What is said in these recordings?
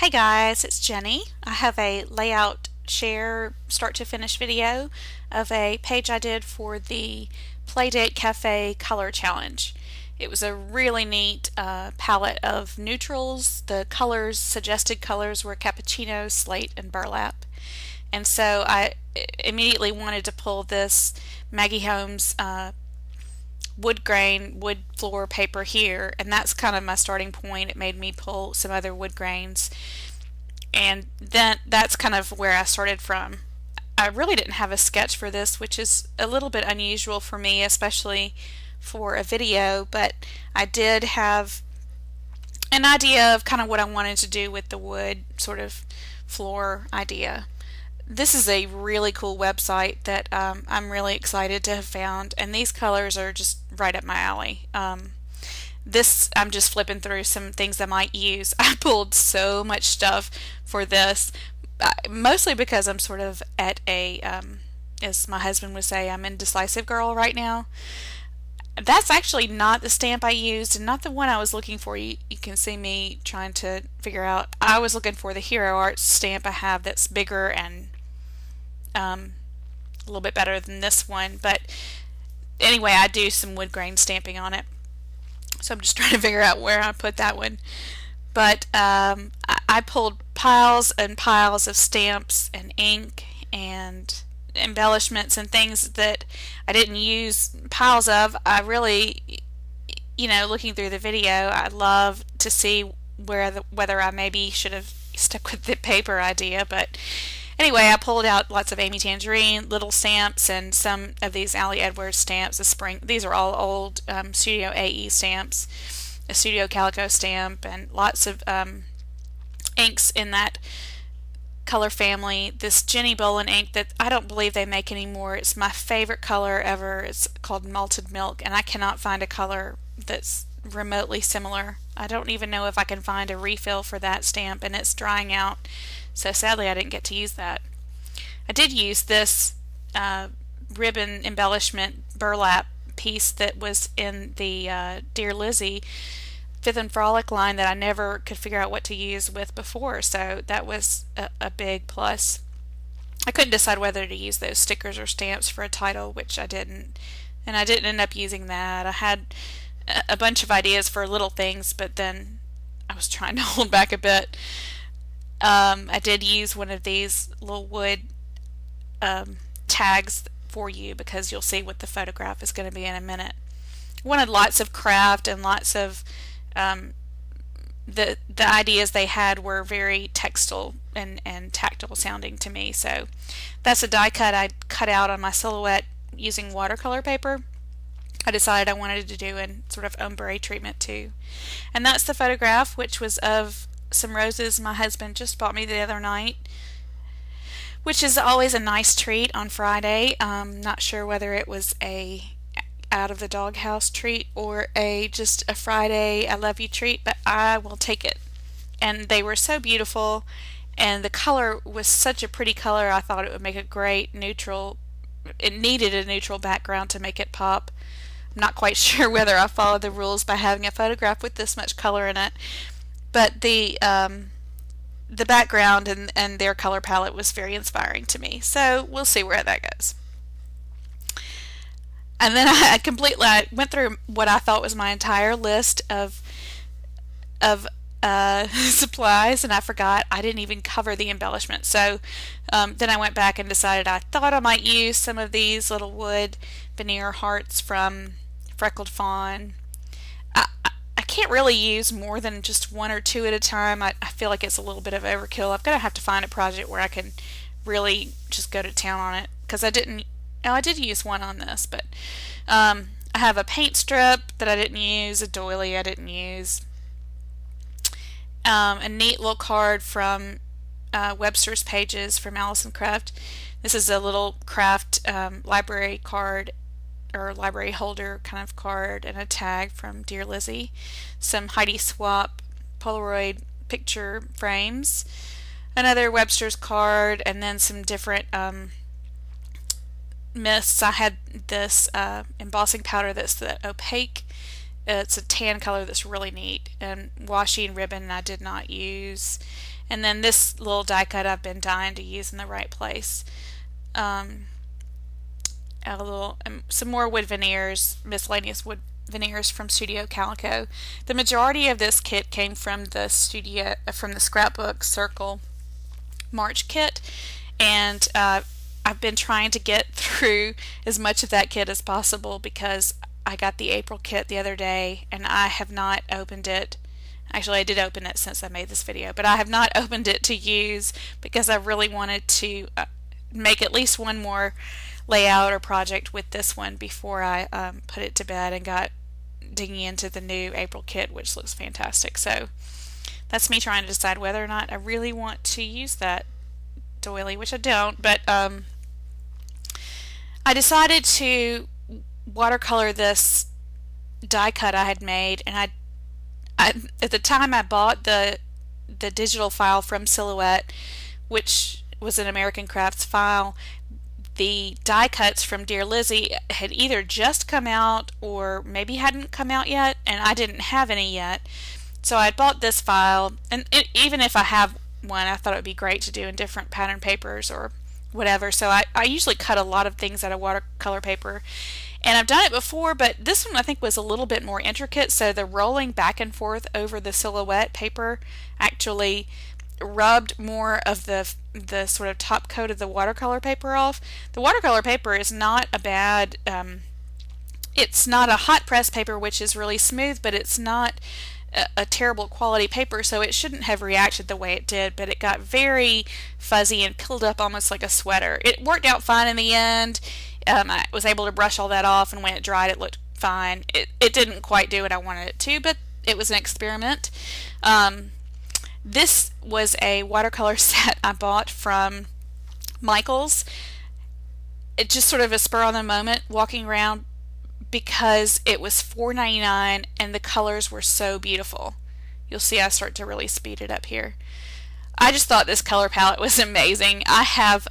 Hey guys, it's Jenny. I have a layout share start to finish video of a page I did for the Playdate Cafe Color Challenge. It was a really neat palette of neutrals. The colors, suggested colors were cappuccino, slate, and burlap. And so I immediately wanted to pull this Maggie Holmes wood grain, wood floor paper here, and that's kind of my starting point. It made me pull some other wood grains, and then that's kind of where I started from. I really didn't have a sketch for this, which is a little bit unusual for me, especially for a video, but I did have an idea of kind of what I wanted to do with the wood sort of floor idea. This is a really cool website that I'm really excited to have found, and these colors are just right up my alley. I'm just flipping through some things I might use. I pulled so much stuff for this, mostly because I'm sort of at a, as my husband would say, I'm indecisive girl right now. That's actually not the stamp I used and not the one I was looking for. You can see me trying to figure out. I was looking for the Hero Arts stamp I have that's bigger and a little bit better than this one, but anyway, I do some wood grain stamping on it, so I'm just trying to figure out where I put that one. But I pulled piles and piles of stamps and ink and embellishments and things that I didn't use piles of. I really, looking through the video, I'd love to see whether I maybe should have stuck with the paper idea, but anyway, I pulled out lots of Amy Tangerine little stamps and some of these Ali Edwards stamps. These are all old Studio AE stamps, a Studio Calico stamp, and lots of inks in that color family. This Jenni Bolin ink that I don't believe they make anymore. It's my favorite color ever. It's called Malted Milk, and I cannot find a color that's remotely similar. I don't even know if I can find a refill for that stamp, and it's drying out. So sadly I didn't get to use that. I did use this ribbon embellishment burlap piece that was in the Dear Lizzie Fifth and Frolic line that I never could figure out what to use with before, so that was a big plus. I couldn't decide whether to use those stickers or stamps for a title, which I didn't, and I didn't end up using that. I had a bunch of ideas for little things, but then I was trying to hold back a bit. I did use one of these little wood tags for you because you'll see what the photograph is going to be in a minute. I wanted lots of craft and lots of the ideas they had were very textile and tactile sounding to me. So that's a die cut I cut out on my silhouette using watercolor paper. I decided I wanted to do a sort of ombre treatment too. And that's the photograph, which was of some roses my husband just bought me the other night, which is always a nice treat on Friday. Not sure whether it was a out of the doghouse treat or just a Friday I love you treat, but I will take it. And they were so beautiful, and the color was such a pretty color. I thought it would make a great neutral. It needed a neutral background to make it pop. I'm not quite sure whether I followed the rules by having a photograph with this much color in it, but the background and their color palette was very inspiring to me. So we'll see where that goes. And then I went through what I thought was my entire list of supplies, and I forgot I didn't even cover the embellishment. So then I went back and decided I thought I might use some of these little wood veneer hearts from Freckled Fawn. I can't really use more than just one or two at a time. I feel like it's a little bit of overkill. I'm going to have to find a project where I can really just go to town on it, because I did use one on this, but I have a paint strip that I didn't use, a doily I didn't use, a neat little card from Webster's Pages from Allison Craft. This is a little craft library card or library holder kind of card, and a tag from Dear Lizzie, some Heidi Swap Polaroid picture frames, another Webster's card, and then some different mists. I had this embossing powder that's the opaque It's a tan color that's really neat, and washi and ribbon I did not use. And then this little die cut I've been dying to use in the right place. Some more wood veneers, miscellaneous wood veneers from Studio Calico. The majority of this kit came from the scrapbook circle March kit, and I've been trying to get through as much of that kit as possible because I got the April kit the other day and I have not opened it. Actually, I did open it since I made this video, but I have not opened it to use because I really wanted to make at least one more layout or project with this one before I put it to bed and got digging into the new April kit, which looks fantastic. So that's me trying to decide whether or not I really want to use that doily, which I don't, but I decided to watercolor this die cut I had made, and I at the time I bought the digital file from Silhouette, which was an American Crafts file. The die cuts from Dear Lizzie had either just come out or maybe hadn't come out yet, and I didn't have any yet. So I bought this file, and even if I have one, I thought it would be great to do in different pattern papers or whatever. So I usually cut a lot of things out of watercolor paper, and I've done it before, but this one I think was a little bit more intricate, so the rolling back and forth over the Silhouette paper actually rubbed more of the sort of top coat of the watercolor paper off. The watercolor paper is not a bad, it's not a hot press paper, which is really smooth, but it's not a terrible quality paper, so it shouldn't have reacted the way it did, but it got very fuzzy and peeled up almost like a sweater. It worked out fine in the end. I was able to brush all that off, and when it dried it looked fine. It didn't quite do what I wanted it to, but it was an experiment. This was a watercolor set I bought from Michael's. It just sort of a spur on the moment walking around, because it was $4.99 and the colors were so beautiful. You'll see I start to really speed it up here. I just thought this color palette was amazing. I have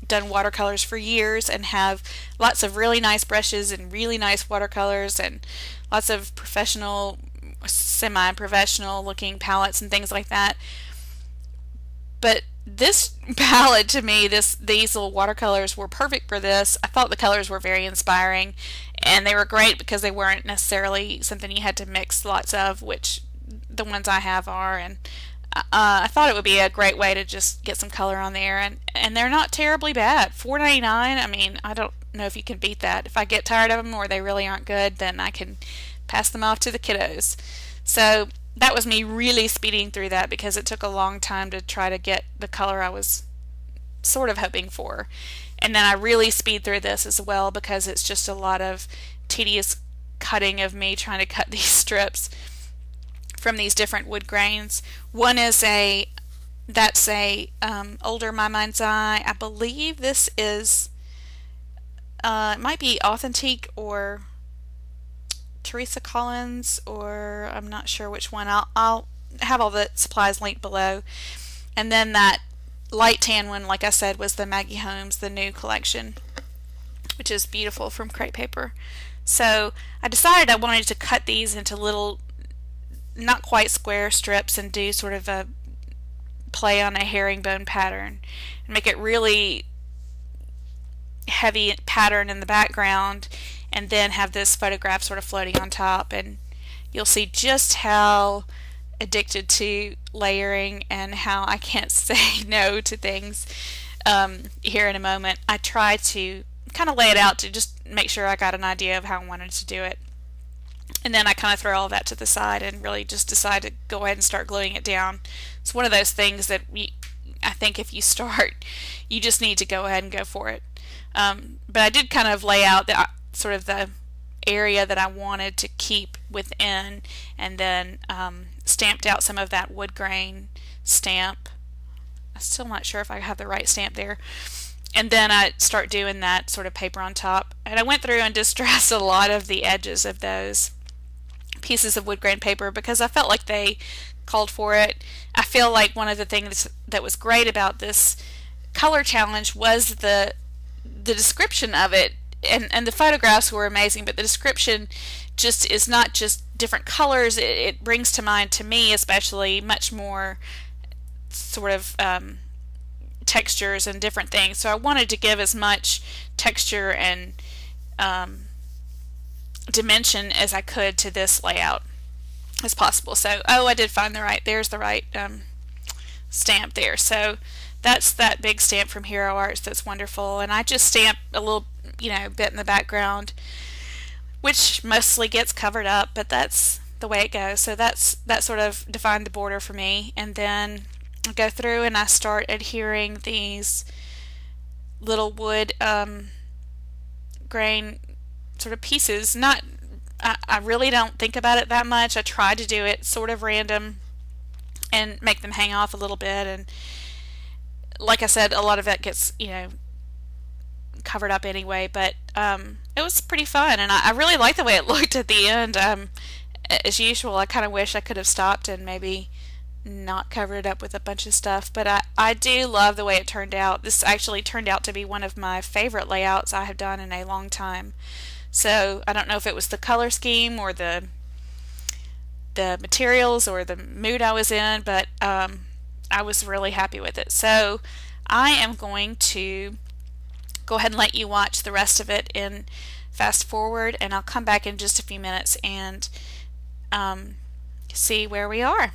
done watercolors for years and have lots of really nice brushes and really nice watercolors and lots of professional, semi-professional looking palettes and things like that. But this palette, to me, these little watercolors were perfect for this. I thought the colors were very inspiring, and they were great because they weren't necessarily something you had to mix lots of, which the ones I have are, and I thought it would be a great way to just get some color on there, and they're not terribly bad. $4.99, I mean, I don't know if you can beat that. If I get tired of them or they really aren't good, then I can pass them off to the kiddos. So that was me really speeding through that because it took a long time to try to get the color I was sort of hoping for. And then I really speed through this as well because it's just a lot of tedious cutting of me trying to cut these strips from these different wood grains. One is that's a older My Mind's Eye. I believe this is it might be Authentique or Teresa Collins, or I'm not sure which one. I'll have all the supplies linked below. And then that light tan one, like I said, was the Maggie Holmes, the new collection, which is beautiful, from crepe paper. So I decided I wanted to cut these into little, not quite square strips, and do sort of a play on a herringbone pattern and make it really heavy pattern in the background, and then have this photograph sort of floating on top. And you'll see just how addicted to layering and how I can't say no to things here in a moment. I try to kind of lay it out to just make sure I got an idea of how I wanted to do it, and then I kind of throw all that to the side and really just decide to go ahead and start gluing it down. It's one of those things that I think if you start, you just need to go ahead and go for it. But I did kind of lay out the sort of the area that I wanted to keep within, and then stamped out some of that wood grain stamp. I'm still not sure if I have the right stamp there. And then I start doing that sort of paper on top, and I went through and distressed a lot of the edges of those pieces of wood grain paper because I felt like they called for it. I feel like one of the things that was great about this color challenge was the description of it, and the photographs were amazing, but the description just is not just different colors. It brings to mind, to me especially, much more sort of textures and different things. So I wanted to give as much texture and dimension as I could to this layout as possible. So, oh, I did find there's the right stamp there. So that's that big stamp from Hero Arts. That's wonderful. And I just stamp a little, bit in the background, which mostly gets covered up, but that's the way it goes. So that sort of defined the border for me. And then I go through and I start adhering these little wood grain sort of pieces. I really don't think about it that much. I try to do it sort of random and make them hang off a little bit, and like I said, a lot of it gets covered up anyway, but it was pretty fun, and I really liked the way it looked at the end. As usual, I kind of wish I could have stopped and maybe not covered it up with a bunch of stuff, but I do love the way it turned out. This actually turned out to be one of my favorite layouts I have done in a long time. So I don't know if it was the color scheme or the materials or the mood I was in, but I was really happy with it. So I am going to go ahead and let you watch the rest of it in fast forward, and I'll come back in just a few minutes and see where we are.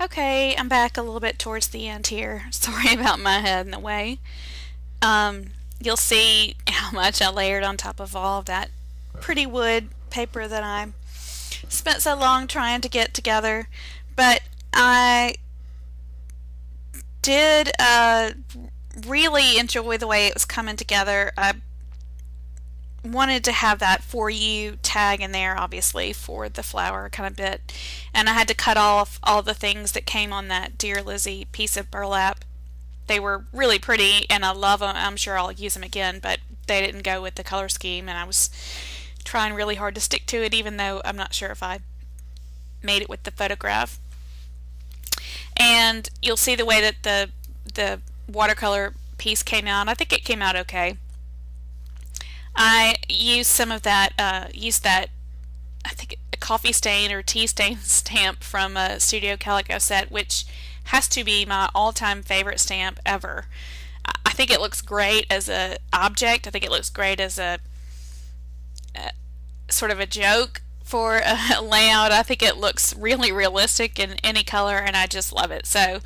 Okay, I'm back a little bit towards the end here. Sorry about my head in the way. You'll see how much I layered on top of all of that pretty wood paper that I spent so long trying to get together. But I did really enjoy the way it was coming together. I wanted to have that "for you" tag in there, obviously, for the flower kind of bit, and I had to cut off all the things that came on that Dear Lizzie piece of burlap. They were really pretty and I love them. I'm sure I'll use them again, but they didn't go with the color scheme, and I was trying really hard to stick to it, even though I'm not sure if I made it with the photograph. And you'll see the way that the watercolor piece came out. I think it came out okay. I used some of that, I think a coffee stain or tea stain stamp from a Studio Calico set, which has to be my all-time favorite stamp ever. I think it looks great as a object. I think it looks great as a sort of a joke for a layout. I think it looks really realistic in any color, and I just love it. So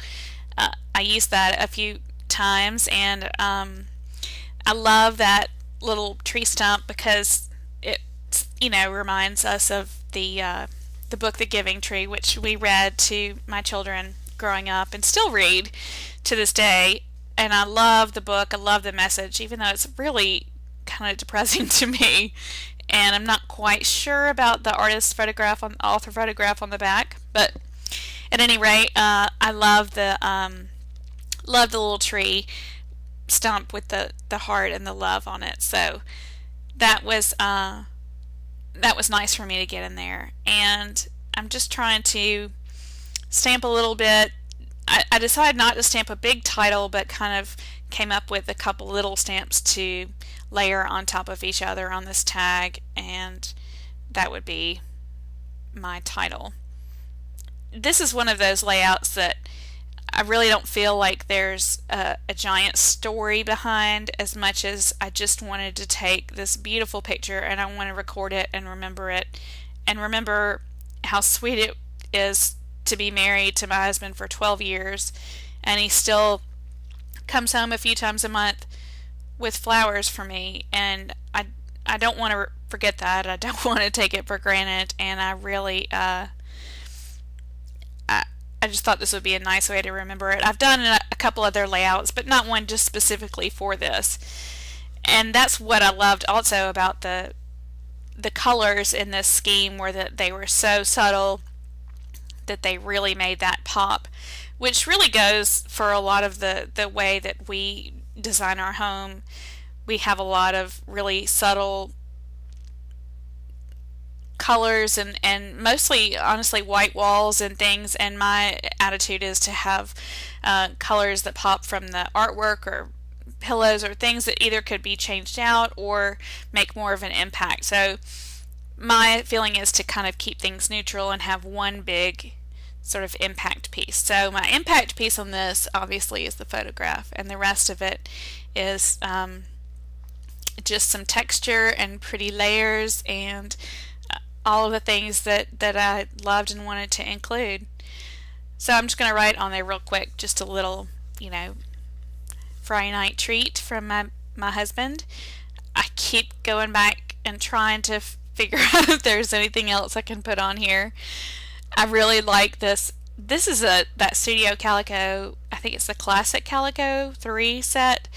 I used that a few times, and I love that little tree stump because it, reminds us of the book The Giving Tree, which we read to my children growing up and still read to this day. And I love the book. I love the message, even though it's really kind of depressing to me. And I'm not quite sure about the artist photograph on author photograph on the back, but at any rate, I love the little tree stump with the heart and the love on it. So that was nice for me to get in there. And I'm just trying to stamp a little bit. I decided not to stamp a big title, but kind of came up with a couple little stamps to layer on top of each other on this tag, and that would be my title. This is one of those layouts that I really don't feel like there's a giant story behind, as much as I just wanted to take this beautiful picture and I want to record it and remember how sweet it is to be married to my husband for 12 years, and he still comes home a few times a month with flowers for me, and I don't want to forget that. I don't want to take it for granted, and I really I just thought this would be a nice way to remember it. I've done a couple other layouts, but not one just specifically for this. And that's what I loved also about the colors in this scheme, were that they were so subtle that they really made that pop, which really goes for a lot of the way that we design our home. We have a lot of really subtle colors and mostly, honestly, white walls and things, and my attitude is to have colors that pop from the artwork or pillows or things that either could be changed out or make more of an impact. So my feeling is to kind of keep things neutral and have one big sort of impact piece. So my impact piece on this obviously is the photograph, and the rest of it is just some texture and pretty layers and all of the things that I loved and wanted to include. So I'm just going to write on there real quick, just a little, Friday night treat from my husband. I keep going back and trying to figure out if there's anything else I can put on here. I really like this. This is that Studio Calico, I think it's the Classic Calico 3 set,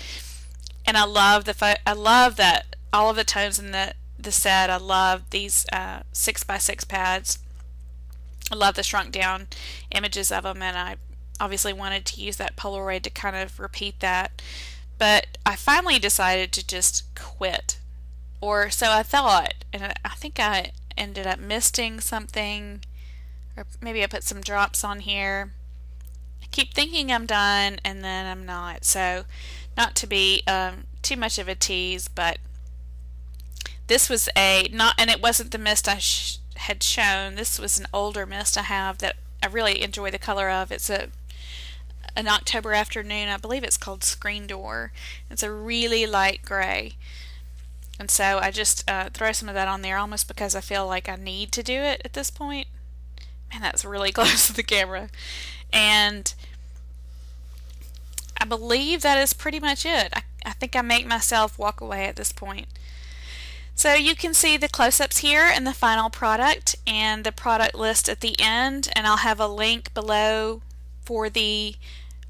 and I love that all of the tones in the set. I love these 6x6 pads. I love the shrunk down images of them, and I obviously wanted to use that Polaroid to kind of repeat that, but I finally decided to just quit, or so I thought, and I think I ended up misting something, or maybe I put some drops on here. I keep thinking I'm done and then I'm not, so not to be too much of a tease, but this was and it wasn't the mist I had shown. This was an older mist I have that I really enjoy the color of. It's an October afternoon. I believe it's called Screen Door. It's a really light gray. And so I just throw some of that on there almost because I feel like I need to do it at this point. Man, that's really close to the camera. And I believe that is pretty much it. I think I make myself walk away at this point. So you can see the close-ups here and the final product and the product list at the end, and I'll have a link below for the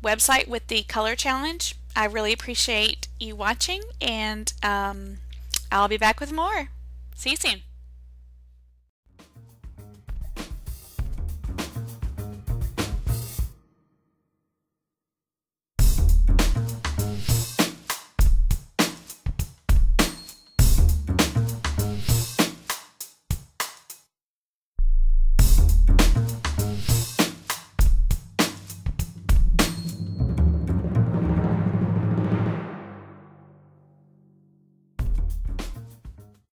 website with the color challenge. I really appreciate you watching, and I'll be back with more. See you soon.